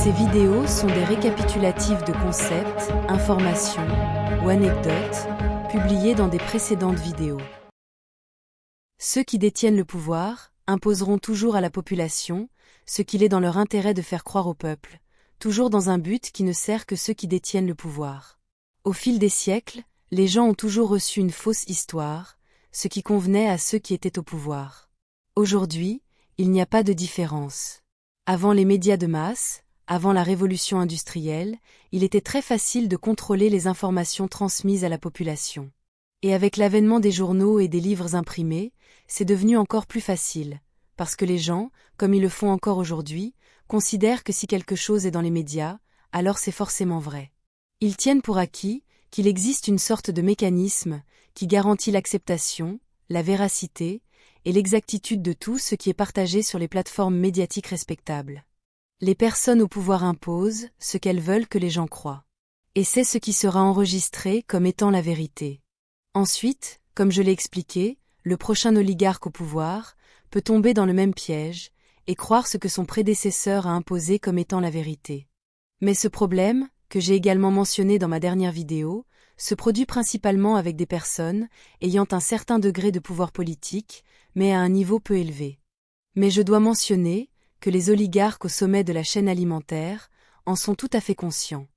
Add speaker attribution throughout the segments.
Speaker 1: Ces vidéos sont des récapitulatifs de concepts, informations ou anecdotes publiés dans des précédentes vidéos. Ceux qui détiennent le pouvoir imposeront toujours à la population ce qu'il est dans leur intérêt de faire croire au peuple, toujours dans un but qui ne sert que ceux qui détiennent le pouvoir. Au fil des siècles, les gens ont toujours reçu une fausse histoire, ce qui convenait à ceux qui étaient au pouvoir. Aujourd'hui, il n'y a pas de différence. Avant les médias de masse, avant la révolution industrielle, il était très facile de contrôler les informations transmises à la population. Et avec l'avènement des journaux et des livres imprimés, c'est devenu encore plus facile, parce que les gens, comme ils le font encore aujourd'hui, considèrent que si quelque chose est dans les médias, alors c'est forcément vrai. Ils tiennent pour acquis qu'il existe une sorte de mécanisme qui garantit l'acceptation, la véracité et l'exactitude de tout ce qui est partagé sur les plateformes médiatiques respectables. Les personnes au pouvoir imposent ce qu'elles veulent que les gens croient. Et c'est ce qui sera enregistré comme étant la vérité. Ensuite, comme je l'ai expliqué, le prochain oligarque au pouvoir peut tomber dans le même piège et croire ce que son prédécesseur a imposé comme étant la vérité. Mais ce problème, que j'ai également mentionné dans ma dernière vidéo, se produit principalement avec des personnes ayant un certain degré de pouvoir politique, mais à un niveau peu élevé. Mais je dois mentionner que les oligarques au sommet de la chaîne alimentaire en sont tout à fait conscients.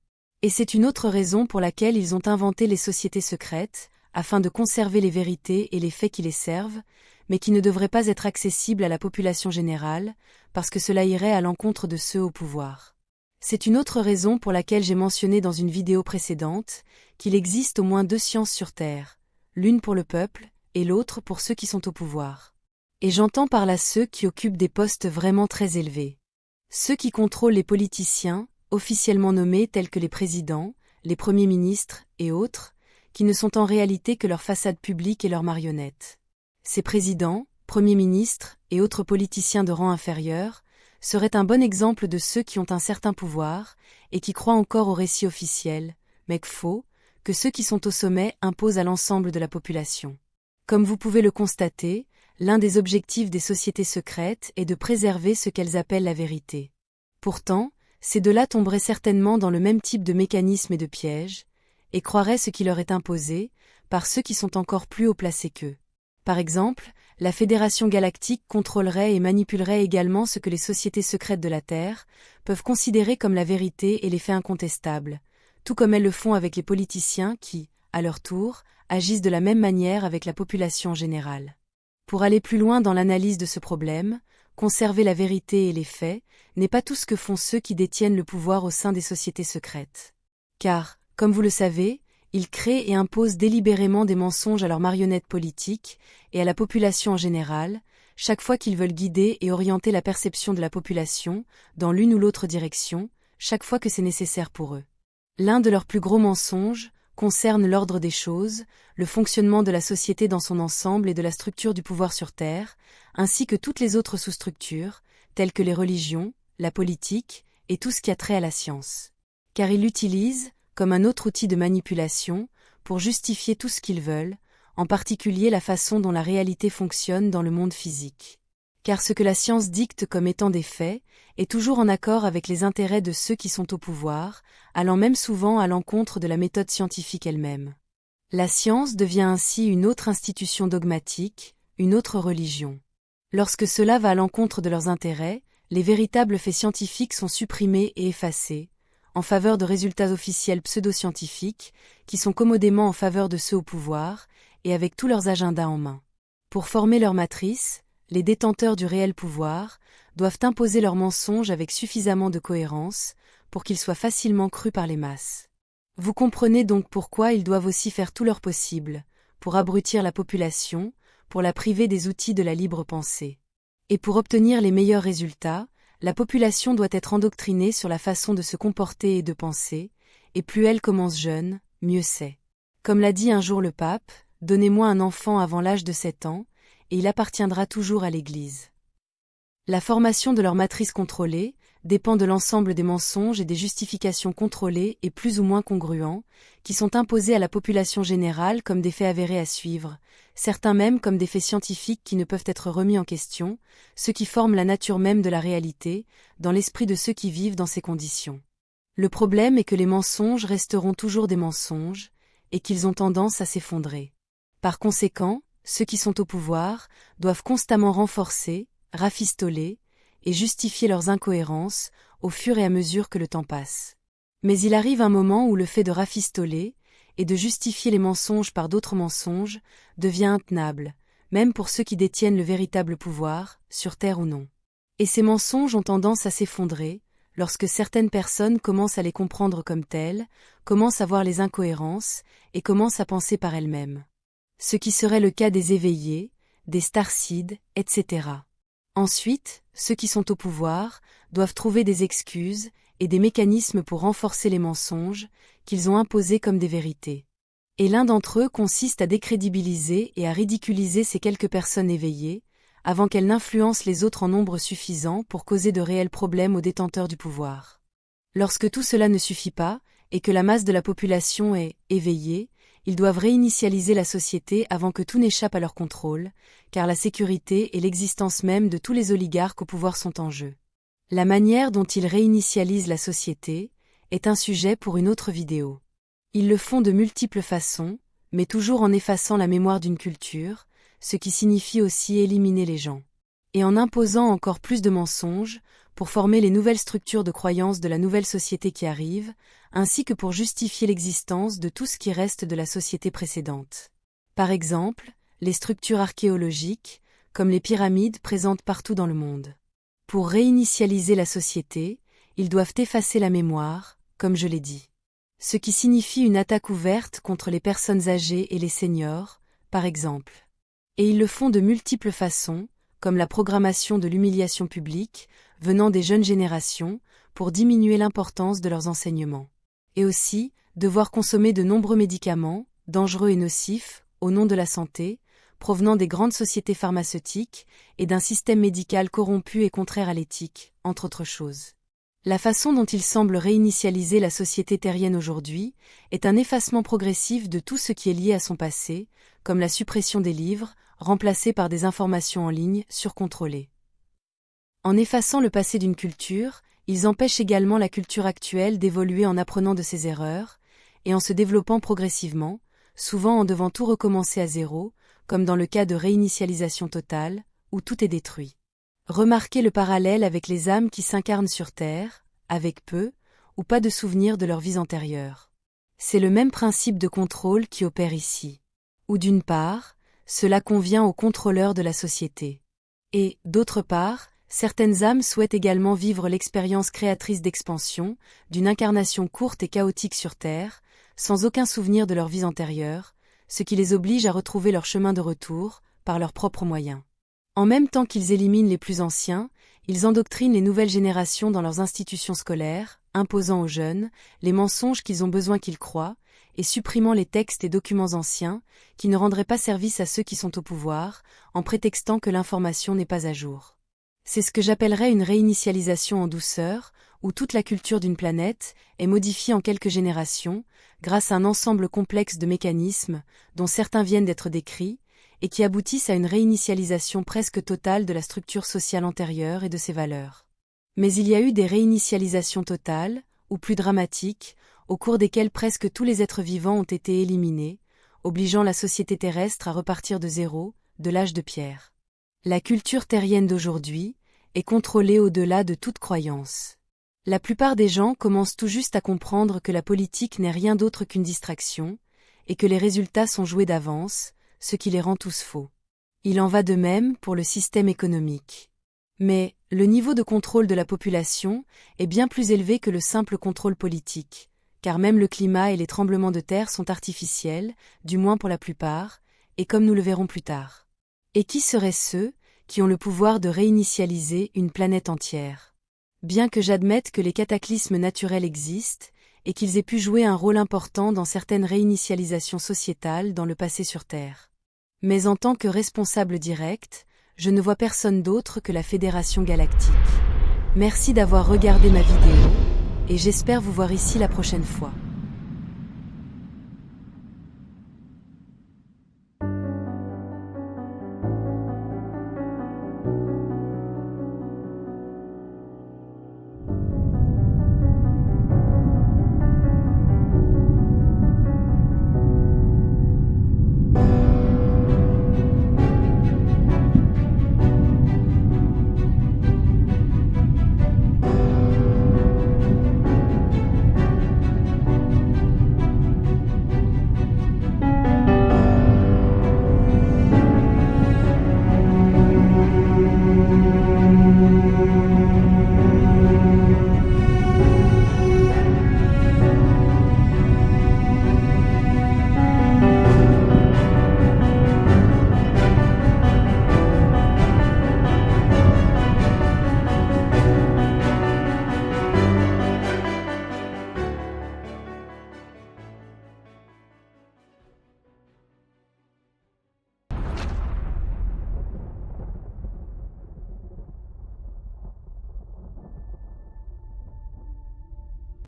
Speaker 1: Et c'est une autre raison pour laquelle ils ont inventé les sociétés secrètes, afin de conserver les vérités et les faits qui les servent, mais qui ne devraient pas être accessibles à la population générale, parce que cela irait à l'encontre de ceux au pouvoir. C'est une autre raison pour laquelle j'ai mentionné dans une vidéo précédente qu'il existe au moins deux sciences sur Terre, l'une pour le peuple et l'autre pour ceux qui sont au pouvoir. Et j'entends par là ceux qui occupent des postes vraiment très élevés. Ceux qui contrôlent les politiciens, officiellement nommés tels que les présidents, les premiers ministres et autres, qui ne sont en réalité que leur façade publique et leurs marionnettes. Ces présidents, premiers ministres et autres politiciens de rang inférieur seraient un bon exemple de ceux qui ont un certain pouvoir et qui croient encore au récit officiel, mais faux, que ceux qui sont au sommet imposent à l'ensemble de la population. Comme vous pouvez le constater, l'un des objectifs des sociétés secrètes est de préserver ce qu'elles appellent la vérité. Pourtant, ces deux-là tomberaient certainement dans le même type de mécanisme et de piège, et croiraient ce qui leur est imposé, par ceux qui sont encore plus haut placés qu'eux. Par exemple, la Fédération galactique contrôlerait et manipulerait également ce que les sociétés secrètes de la Terre peuvent considérer comme la vérité et les faits incontestables, tout comme elles le font avec les politiciens qui, à leur tour, agissent de la même manière avec la population en général. Pour aller plus loin dans l'analyse de ce problème, conserver la vérité et les faits n'est pas tout ce que font ceux qui détiennent le pouvoir au sein des sociétés secrètes. Car, comme vous le savez, ils créent et imposent délibérément des mensonges à leurs marionnettes politiques et à la population en général, chaque fois qu'ils veulent guider et orienter la perception de la population dans l'une ou l'autre direction, chaque fois que c'est nécessaire pour eux. L'un de leurs plus gros mensonges concerne l'ordre des choses, le fonctionnement de la société dans son ensemble et de la structure du pouvoir sur Terre, ainsi que toutes les autres sous-structures, telles que les religions, la politique et tout ce qui a trait à la science. Car ils l'utilisent, comme un autre outil de manipulation, pour justifier tout ce qu'ils veulent, en particulier la façon dont la réalité fonctionne dans le monde physique. Car ce que la science dicte comme étant des faits est toujours en accord avec les intérêts de ceux qui sont au pouvoir, allant même souvent à l'encontre de la méthode scientifique elle-même. La science devient ainsi une autre institution dogmatique, une autre religion. Lorsque cela va à l'encontre de leurs intérêts, les véritables faits scientifiques sont supprimés et effacés, en faveur de résultats officiels pseudo-scientifiques, qui sont commodément en faveur de ceux au pouvoir, et avec tous leurs agendas en main. Pour former leur matrice, les détenteurs du réel pouvoir doivent imposer leurs mensonges avec suffisamment de cohérence pour qu'ils soient facilement crus par les masses. Vous comprenez donc pourquoi ils doivent aussi faire tout leur possible pour abrutir la population, pour la priver des outils de la libre pensée. Et pour obtenir les meilleurs résultats, la population doit être endoctrinée sur la façon de se comporter et de penser, et plus elle commence jeune, mieux c'est. Comme l'a dit un jour le pape, « Donnez-moi un enfant avant l'âge de 7 ans, et il appartiendra toujours à l'Église. » La formation de leur matrice contrôlée dépend de l'ensemble des mensonges et des justifications contrôlées et plus ou moins congruents, qui sont imposés à la population générale comme des faits avérés à suivre, certains même comme des faits scientifiques qui ne peuvent être remis en question, ce qui forme la nature même de la réalité, dans l'esprit de ceux qui vivent dans ces conditions. Le problème est que les mensonges resteront toujours des mensonges, et qu'ils ont tendance à s'effondrer. Par conséquent, ceux qui sont au pouvoir doivent constamment renforcer, rafistoler, et justifier leurs incohérences au fur et à mesure que le temps passe. Mais il arrive un moment où le fait de rafistoler et de justifier les mensonges par d'autres mensonges devient intenable, même pour ceux qui détiennent le véritable pouvoir, sur terre ou non. Et ces mensonges ont tendance à s'effondrer lorsque certaines personnes commencent à les comprendre comme tels, commencent à voir les incohérences et commencent à penser par elles-mêmes. Ce qui serait le cas des éveillés, des starcides, etc. Ensuite, ceux qui sont au pouvoir doivent trouver des excuses et des mécanismes pour renforcer les mensonges qu'ils ont imposés comme des vérités. Et l'un d'entre eux consiste à décrédibiliser et à ridiculiser ces quelques personnes éveillées, avant qu'elles n'influencent les autres en nombre suffisant pour causer de réels problèmes aux détenteurs du pouvoir. Lorsque tout cela ne suffit pas, et que la masse de la population est éveillée, ils doivent réinitialiser la société avant que tout n'échappe à leur contrôle, car la sécurité et l'existence même de tous les oligarques au pouvoir sont en jeu. La manière dont ils réinitialisent la société est un sujet pour une autre vidéo. Ils le font de multiples façons, mais toujours en effaçant la mémoire d'une culture, ce qui signifie aussi éliminer les gens. Et en imposant encore plus de mensonges, pour former les nouvelles structures de croyances de la nouvelle société qui arrive, ainsi que pour justifier l'existence de tout ce qui reste de la société précédente. Par exemple, les structures archéologiques, comme les pyramides présentes partout dans le monde. Pour réinitialiser la société, ils doivent effacer la mémoire, comme je l'ai dit. Ce qui signifie une attaque ouverte contre les personnes âgées et les seniors, par exemple. Et ils le font de multiples façons, comme la programmation de l'humiliation publique, venant des jeunes générations, pour diminuer l'importance de leurs enseignements. Et aussi, devoir consommer de nombreux médicaments, dangereux et nocifs, au nom de la santé, provenant des grandes sociétés pharmaceutiques, et d'un système médical corrompu et contraire à l'éthique, entre autres choses. La façon dont ils semblent réinitialiser la société terrienne aujourd'hui est un effacement progressif de tout ce qui est lié à son passé, comme la suppression des livres, remplacés par des informations en ligne surcontrôlées. En effaçant le passé d'une culture, ils empêchent également la culture actuelle d'évoluer en apprenant de ses erreurs, et en se développant progressivement, souvent en devant tout recommencer à zéro, comme dans le cas de réinitialisation totale, où tout est détruit. Remarquez le parallèle avec les âmes qui s'incarnent sur Terre, avec peu ou pas de souvenirs de leurs vies antérieures. C'est le même principe de contrôle qui opère ici. Ou d'une part, cela convient aux contrôleurs de la société. Et, d'autre part, certaines âmes souhaitent également vivre l'expérience créatrice d'expansion, d'une incarnation courte et chaotique sur Terre, sans aucun souvenir de leurs vies antérieures, ce qui les oblige à retrouver leur chemin de retour, par leurs propres moyens. En même temps qu'ils éliminent les plus anciens, ils endoctrinent les nouvelles générations dans leurs institutions scolaires, imposant aux jeunes les mensonges qu'ils ont besoin qu'ils croient, et supprimant les textes et documents anciens, qui ne rendraient pas service à ceux qui sont au pouvoir, en prétextant que l'information n'est pas à jour. C'est ce que j'appellerais une réinitialisation en douceur, où toute la culture d'une planète est modifiée en quelques générations, grâce à un ensemble complexe de mécanismes, dont certains viennent d'être décrits, et qui aboutissent à une réinitialisation presque totale de la structure sociale antérieure et de ses valeurs. Mais il y a eu des réinitialisations totales, ou plus dramatiques, au cours desquelles presque tous les êtres vivants ont été éliminés, obligeant la société terrestre à repartir de zéro, de l'âge de pierre. La culture terrienne d'aujourd'hui est contrôlée au-delà de toute croyance. La plupart des gens commencent tout juste à comprendre que la politique n'est rien d'autre qu'une distraction, et que les résultats sont joués d'avance, ce qui les rend tous faux. Il en va de même pour le système économique. Mais, le niveau de contrôle de la population est bien plus élevé que le simple contrôle politique, car même le climat et les tremblements de terre sont artificiels, du moins pour la plupart, et comme nous le verrons plus tard. Et qui seraient ceux qui ont le pouvoir de réinitialiser une planète entière? Bien que j'admette que les cataclysmes naturels existent, et qu'ils aient pu jouer un rôle important dans certaines réinitialisations sociétales dans le passé sur Terre. Mais en tant que responsable direct, je ne vois personne d'autre que la Fédération galactique. Merci d'avoir regardé ma vidéo, et j'espère vous voir ici la prochaine fois.